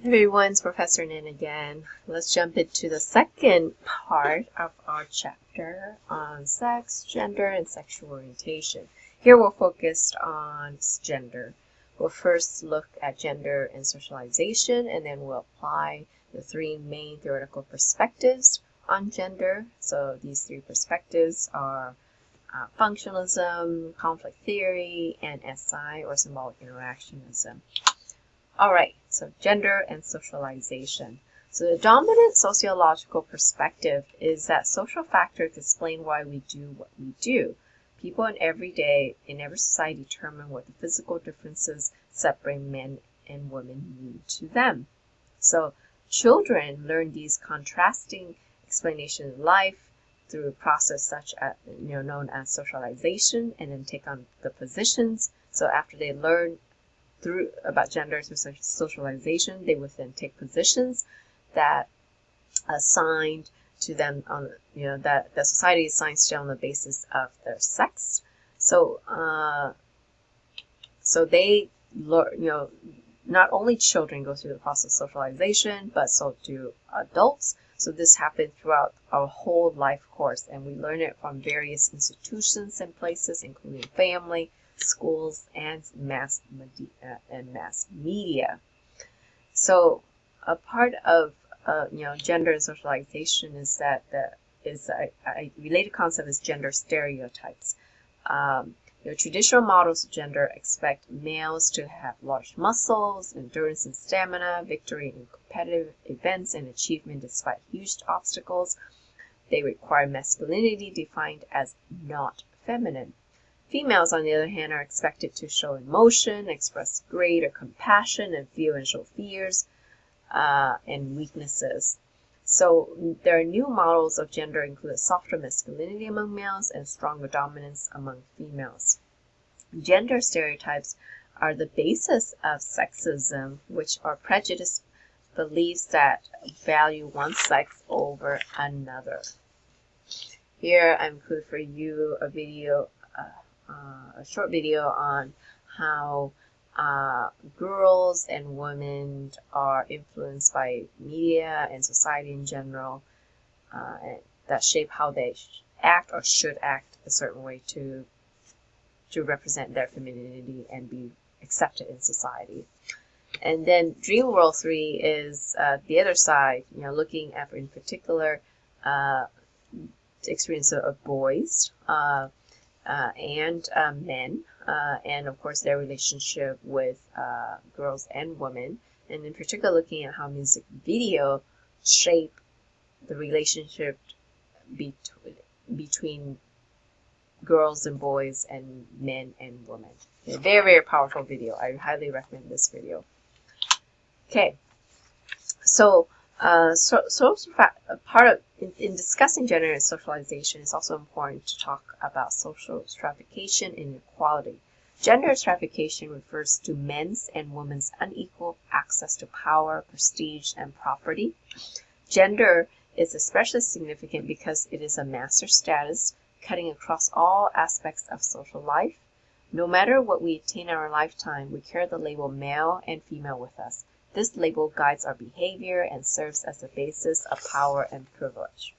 Everyone, it's Professor Nin again. Let's jump into the second part of our chapter on sex, gender, and sexual orientation. Here we're focused on gender. We'll first look at gender and socialization, and then we'll apply the three main theoretical perspectives on gender. So these three perspectives are functionalism, conflict theory, and SI, or symbolic interactionism. Alright, so gender and socialization. So the dominant sociological perspective is that social factors explain why we do what we do. People in every society determine what the physical differences separate men and women mean to them. So children learn these contrasting explanations of life through a process such as known as socialization, and then take on the positions. So after they learn about gender through socialization, they would then take positions that assigned to them on that the society assigns to them on the basis of their sex. So they learn, not only children go through the process of socialization, but so do adults. So this happens throughout our whole life course, and we learn it from various institutions and places, including family, schools, and mass media. So a part of gender and socialization is that a related concept is gender stereotypes. Traditional models of gender expect males to have large muscles, endurance and stamina, victory in competitive events, and achievement despite huge obstacles. They require masculinity defined as not feminine. Females, on the other hand, are expected to show emotion, express greater compassion, and feel and show fears and weaknesses. So there are new models of gender include softer masculinity among males and stronger dominance among females. Gender stereotypes are the basis of sexism, which are prejudiced beliefs that value one sex over another. Here I include for you a video, a short video on how girls and women are influenced by media and society in general, and that shape how they act or should act a certain way to represent their femininity and be accepted in society. And then Dream World 3 is the other side, looking at in particular the experience of boys and men, and of course their relationship with girls and women, and in particular looking at how music video shape the relationship between girls and boys and men and women. A very, very powerful video. I highly recommend this video. Okay, so part of in discussing gender and socialization, it's also important to talk about social stratification and inequality. Gender stratification refers to men's and women's unequal access to power, prestige, and property. Gender is especially significant because it is a master status cutting across all aspects of social life. No matter what we attain in our lifetime, we carry the label male and female with us. This label guides our behavior and serves as the basis of power and privilege.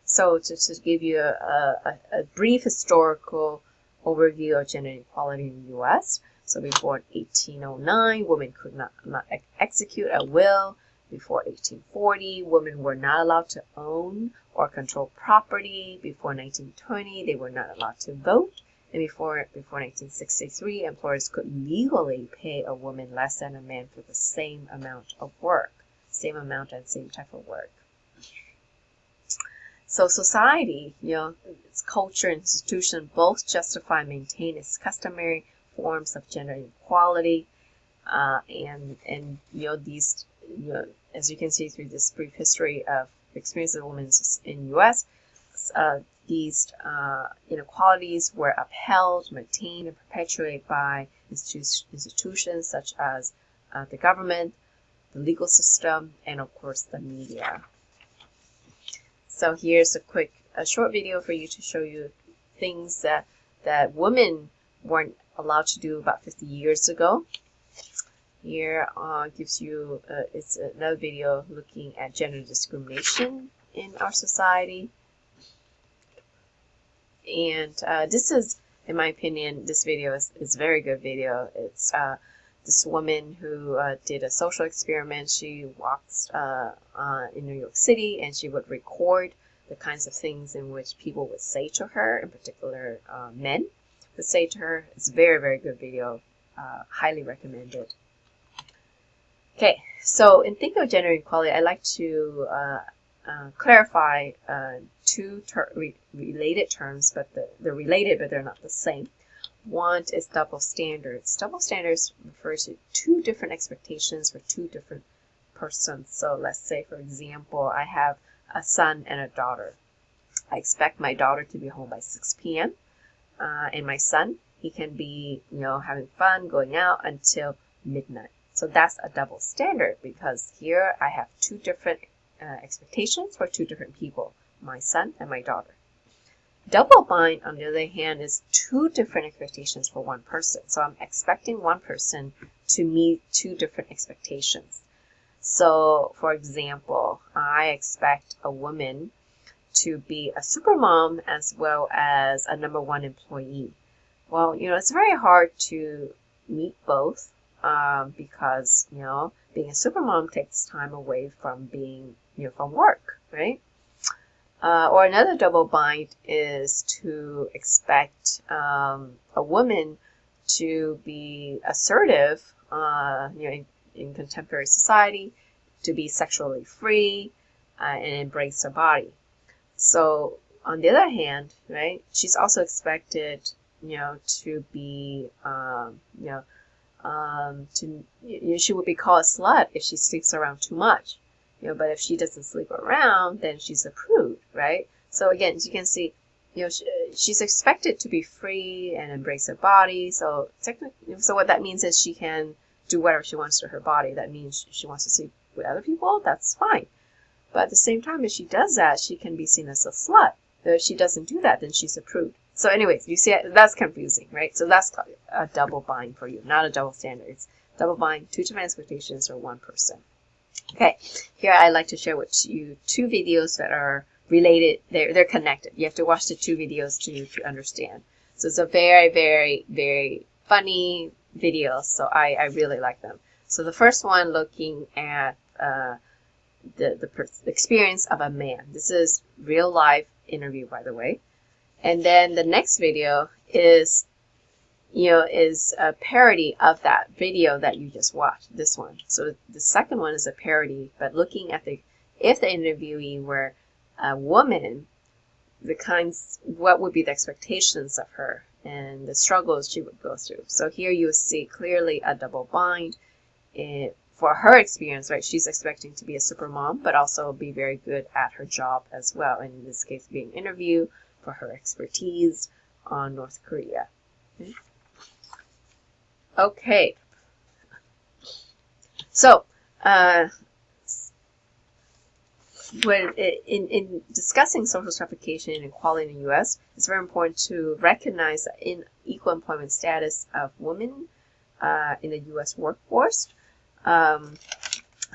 So to give you a brief historical overview of gender inequality in the U.S. So before 1809, women could not execute at will. Before 1840, women were not allowed to own or control property. Before 1920, they were not allowed to vote. And before 1963, employers could legally pay a woman less than a man for the same amount of work, same amount and same type of work. So society, its culture and institution both justify and maintain its customary forms of gender inequality, and these, as you can see through this brief history of experience of women in the U.S., these inequalities were upheld, maintained, and perpetuated by institutions such as the government, the legal system, and of course the media. So here's a short video for you to show you things that women weren't allowed to do about 50 years ago. Here gives you, it's another video looking at gender discrimination in our society. And this is, in my opinion, this video is a very good video. It's this woman who did a social experiment. She walks in New York City, and she would record the kinds of things in which people would say to her, in particular men would say to her. It's a very, very good video. Highly recommended. Okay, so in thinking of gender equality, I like to clarify two related terms, but they're related, but they're not the same. One is double standards. Double standards refers to two different expectations for two different persons. So let's say, for example, I have a son and a daughter. I expect my daughter to be home by 6 p.m. And my son, he can be, having fun, going out until midnight. So that's a double standard, because here I have two different expectations for two different people, my son and my daughter. Double bind, on the other hand, is two different expectations for one person. So I'm expecting one person to meet two different expectations. So, for example, I expect a woman to be a supermom as well as a number one employee. Well, it's very hard to meet both because, being a supermom takes time away from being, from work, right? Or another double bind is to expect a woman to be assertive, in contemporary society, to be sexually free and embrace her body. So on the other hand, right, she's also expected, to be, she would be called a slut if she sleeps around too much. But if she doesn't sleep around, then she's a prude, right? So again, as you can see, she's expected to be free and embrace her body. So so what that means is she can do whatever she wants to her body. That means she wants to sleep with other people. That's fine. But at the same time, if she does that, she can be seen as a slut. But if she doesn't do that, then she's a prude. So anyways, you see, that's confusing, right? So that's a double bind for you, not a double standard. It's double bind, two different expectations for one person. Okay, here I'd like to share with you two videos that are related. They're connected. You have to watch the two videos to understand. So it's a very, very, very funny video. So I really like them. So the first one looking at the experience of a man. This is real life interview, by the way. And then the next video is a parody of that video that you just watched, this one. So the second one is a parody, but looking at if the interviewee were a woman, what would be the expectations of her and the struggles she would go through. So here you see clearly a double bind. For her experience, right, she's expecting to be a super mom, but also be very good at her job as well. And in this case, being interviewed for her expertise on North Korea. Okay. So, when in discussing social stratification and inequality in the U.S., it's very important to recognize the unequal employment status of women in the U.S. workforce.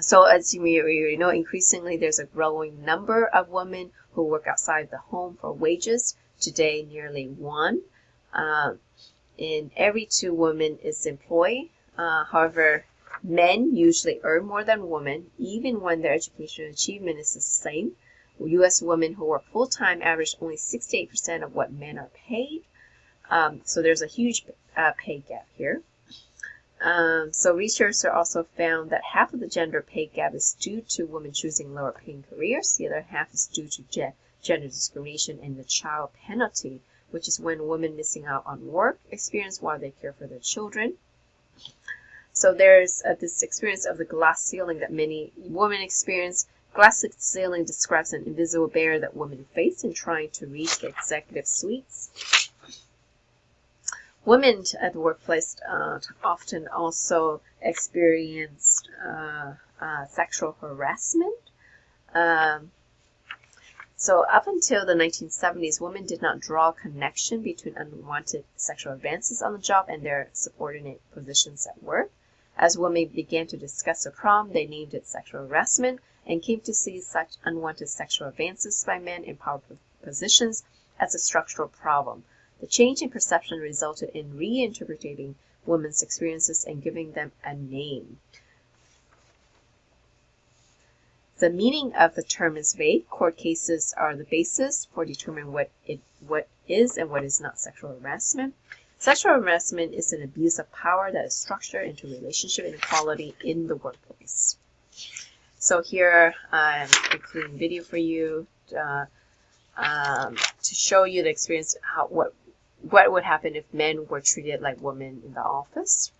So as you may know, increasingly there's a growing number of women who work outside the home for wages. Today, nearly one in every 2 women is employed. However, men usually earn more than women, even when their educational achievement is the same. U.S. women who work full-time average only 68% of what men are paid. So there's a huge pay gap here. So researchers also found that half of the gender pay gap is due to women choosing lower paying careers. The other half is due to gender discrimination and the child penalty, which is when women missing out on work experience while they care for their children. So there's this experience of the glass ceiling that many women experience. Glass ceiling describes an invisible barrier that women face in trying to reach the executive suites. Women at the workplace often also experienced sexual harassment. So up until the 1970s, women did not draw a connection between unwanted sexual advances on the job and their subordinate positions at work. As women began to discuss the problem, they named it sexual harassment and came to see such unwanted sexual advances by men in powerful positions as a structural problem. The change in perception resulted in reinterpreting women's experiences and giving them a name. The meaning of the term is vague. Court cases are the basis for determining what is and what is not sexual harassment. Sexual harassment is an abuse of power that is structured into relationship inequality in the workplace. So here I'm including video for you to show you the experience, what would happen if men were treated like women in the office.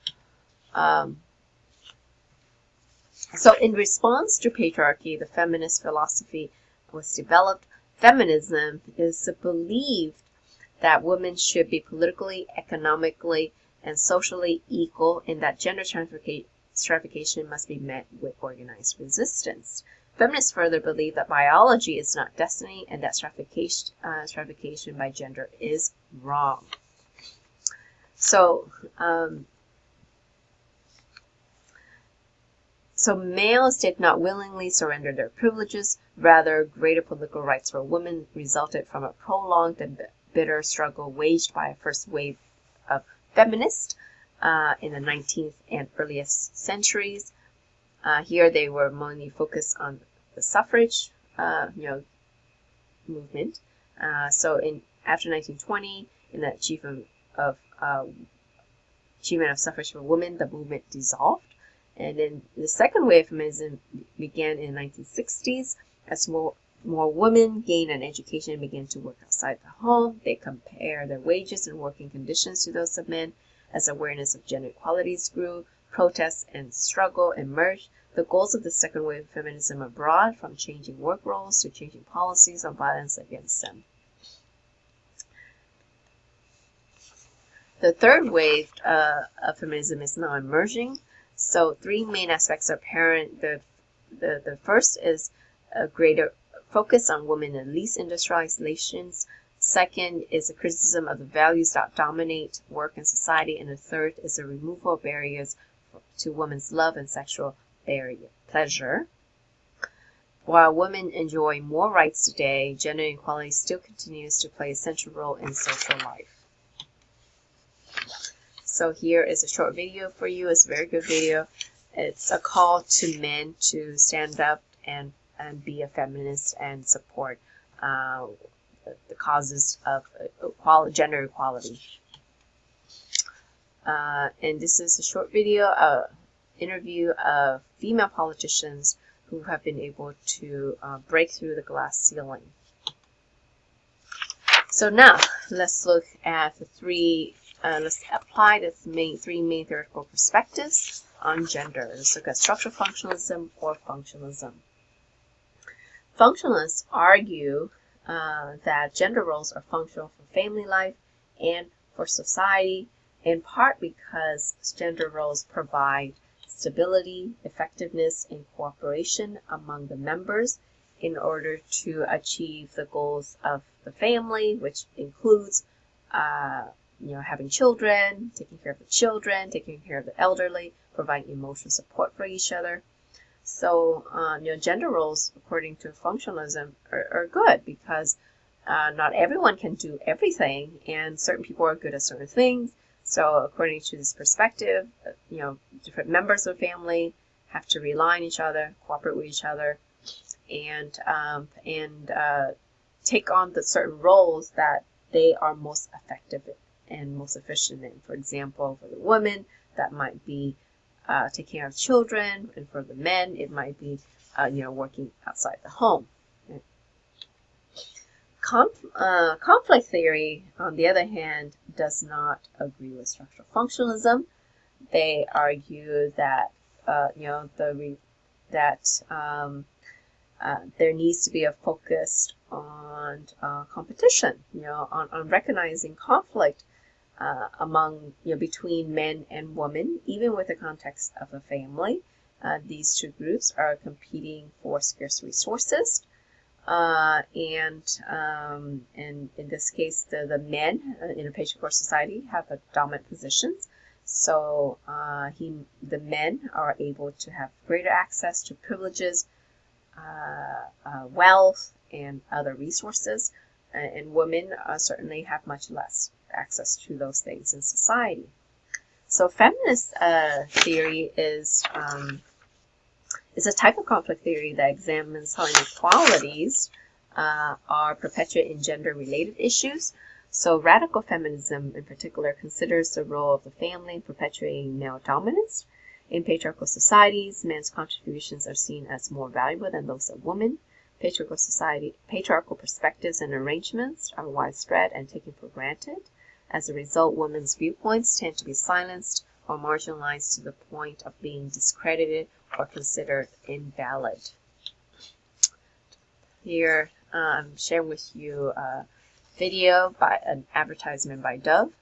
So in response to patriarchy, the feminist philosophy was developed. Feminism is the belief that women should be politically, economically, and socially equal, and that gender stratification must be met with organized resistance. Feminists further believe that biology is not destiny and that stratification by gender is wrong. So, So males did not willingly surrender their privileges. Rather, greater political rights for women resulted from a prolonged and bitter struggle waged by a first wave of feminists in the 19th and earliest centuries. Here they were mainly focused on the suffrage movement. So after 1920, in the achievement of suffrage for women, the movement dissolved. And then the second wave of feminism began in the 1960s as more women gained an education and began to work outside the home. They compare their wages and working conditions to those of men. As awareness of gender equalities grew, protests and struggle emerged. The goals of the second wave of feminism are broad, from changing work roles to changing policies on violence against them. The third wave of feminism is now emerging. So three main aspects are apparent. The first is a greater focus on women in least industrializations. Second is a criticism of the values that dominate work and society. And the third is the removal of barriers to women's love and sexual pleasure. While women enjoy more rights today, gender inequality still continues to play a central role in social life. So here is a short video for you. It's a very good video. It's a call to men to stand up and be a feminist and support the causes of gender equality. And this is a short video, interview of female politicians who have been able to break through the glass ceiling. So now let's look at the let's apply the three main theoretical perspectives on gender. Let's look at structural functionalism or functionalism. Functionalists argue that gender roles are functional for family life and for society, in part because gender roles provide stability, effectiveness, and cooperation among the members in order to achieve the goals of the family, which includes having children, taking care of the children, taking care of the elderly, providing emotional support for each other. So, gender roles, according to functionalism, are good because not everyone can do everything, and certain people are good at certain things. So, according to this perspective, different members of the family have to rely on each other, cooperate with each other, and take on the certain roles that they are most effective and most efficient in. For example, for the women, that might be taking care of children, and for the men, it might be working outside the home. Okay. Conflict theory, on the other hand, does not agree with structural functionalism. They argue that there needs to be a focus on competition, on recognizing conflict between men and women, even with the context of a family. These two groups are competing for scarce resources, and in this case, the men in a patriarchal society have a dominant positions. So the men are able to have greater access to privileges, wealth, and other resources, and women certainly have much less access to those things in society. So feminist theory is a type of conflict theory that examines how inequalities are perpetuated in gender-related issues. So radical feminism in particular considers the role of the family in perpetuating male dominance. In patriarchal societies, men's contributions are seen as more valuable than those of women. Patriarchal perspectives and arrangements are widespread and taken for granted. As a result, women's viewpoints tend to be silenced or marginalized to the point of being discredited or considered invalid. Here I'm sharing with you a video by an advertisement by Dove.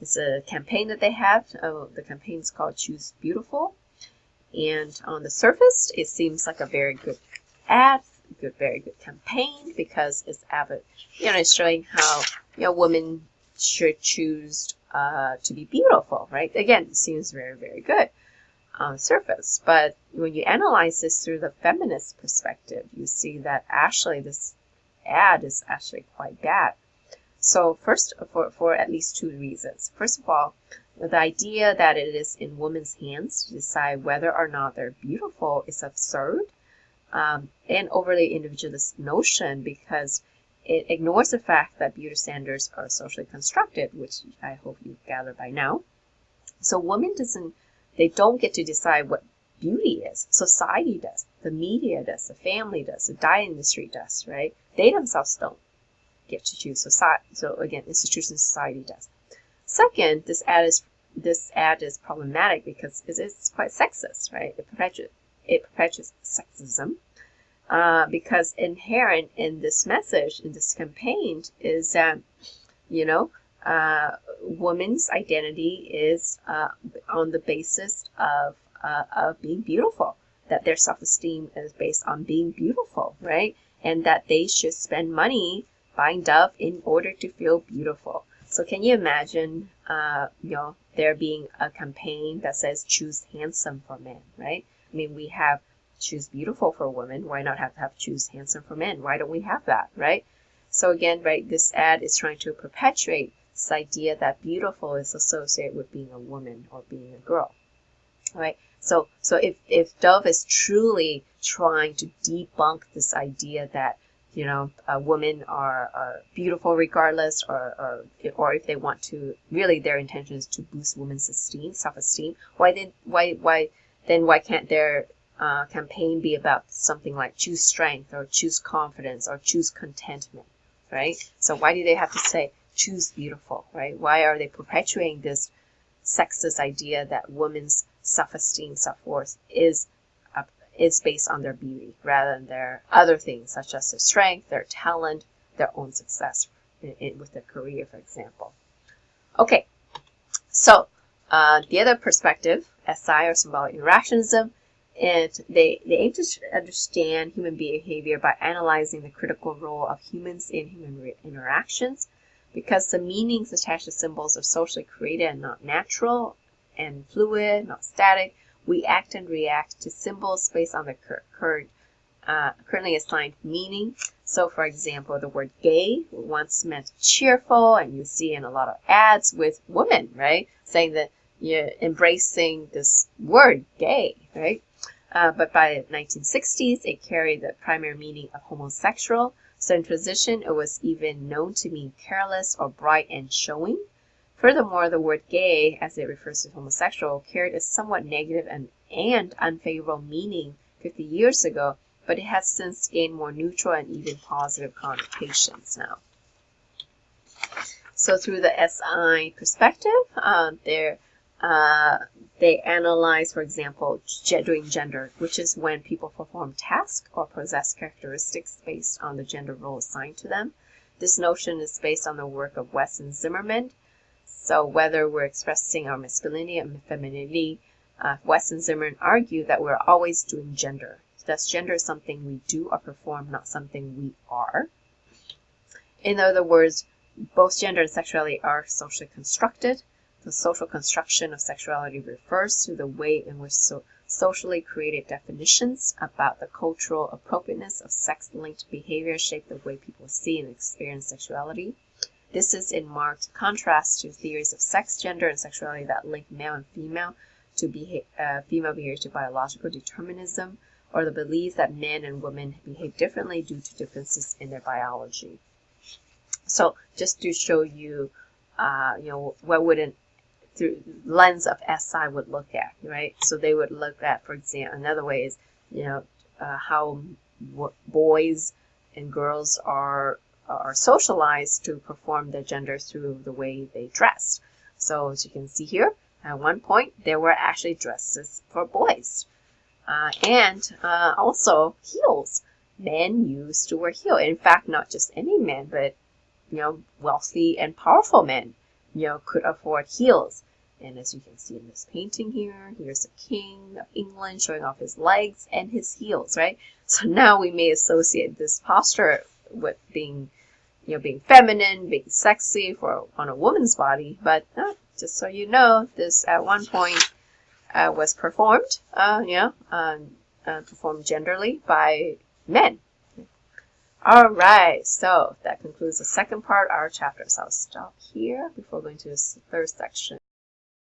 It's a campaign that they have. The campaign is called Choose Beautiful. And on the surface, it seems like a very good ad, very good campaign, because it's it's showing how women should choose to be beautiful, right? Again, it seems very, very good on the surface, but when you analyze this through the feminist perspective, you see that actually this ad is actually quite bad. So first, for at least two reasons. First of all, the idea that it is in women's hands to decide whether or not they're beautiful is absurd and overly individualist notion, because it ignores the fact that beauty standards are socially constructed, which I hope you've gathered by now. So they don't get to decide what beauty is. Society does, the media does, the family does, the diet industry does, right? They themselves don't get to choose. So again, institution society does. Second, this ad is problematic because it's quite sexist, right? It perpetuates sexism because inherent in this message, in this campaign, is that woman's identity is on the basis of being beautiful, that their self-esteem is based on being beautiful, right? And that they should spend money buying Dove in order to feel beautiful. So can you imagine, there being a campaign that says choose handsome for men, right? I mean, we have choose beautiful for women. Why not have choose handsome for men? Why don't we have that, right? So again, right, this ad is trying to perpetuate this idea that beautiful is associated with being a woman or being a girl, right? So if Dove is truly trying to debunk this idea that women are beautiful regardless, or if they want to, really their intention is to boost women's self-esteem, why can't their campaign be about something like choose strength or choose confidence or choose contentment, right? So why do they have to say choose beautiful, right? Why are they perpetuating this sexist idea that women's self-esteem, self-worth is based on their beauty rather than their other things, such as their strength, their talent, their own success with their career, for example. Okay, so the other perspective, SI or symbolic interactionism, and they aim to understand human behavior by analyzing the critical role of humans in human interactions, because the meanings attached to symbols are socially created and not natural and fluid, not static. We act and react to symbols based on the currently assigned meaning. So, for example, the word gay once meant cheerful, and you see in a lot of ads with women, right, saying that you're embracing this word gay, right? But by the 1960s, it carried the primary meaning of homosexual. So in transition, it was even known to mean careless or bright and showing. Furthermore, the word gay, as it refers to homosexual, carried a somewhat negative and unfavorable meaning 50 years ago, but it has since gained more neutral and even positive connotations now. So through the SI perspective, they analyze, for example, doing gender, which is when people perform tasks or possess characteristics based on the gender role assigned to them. This notion is based on the work of West and Zimmerman. So whether we're expressing our masculinity and femininity, West and Zimmerman argue that we're always doing gender. Thus, gender is something we do or perform, not something we are. In other words, both gender and sexuality are socially constructed. The social construction of sexuality refers to the way in which socially created definitions about the cultural appropriateness of sex-linked behavior shape the way people see and experience sexuality. This is in marked contrast to theories of sex, gender, and sexuality that link male and female to female behavior to biological determinism, or the belief that men and women behave differently due to differences in their biology. So just to show you, what would through lens of SI would look at, right? So they would look at, for example, another way is, how boys and girls are socialized to perform their gender through the way they dress. So as you can see here, at one point there were actually dresses for boys, and also heels. Men used to wear heels. In fact, not just any men, but wealthy and powerful men, could afford heels. And as you can see in this painting here, here's a king of England showing off his legs and his heels, right? So now we may associate this posture with being feminine, being sexy on a woman's body, but just so you know, this at one point was performed, performed genderly by men. All right, so that concludes the second part of our chapter. So I'll stop here before going to the third section.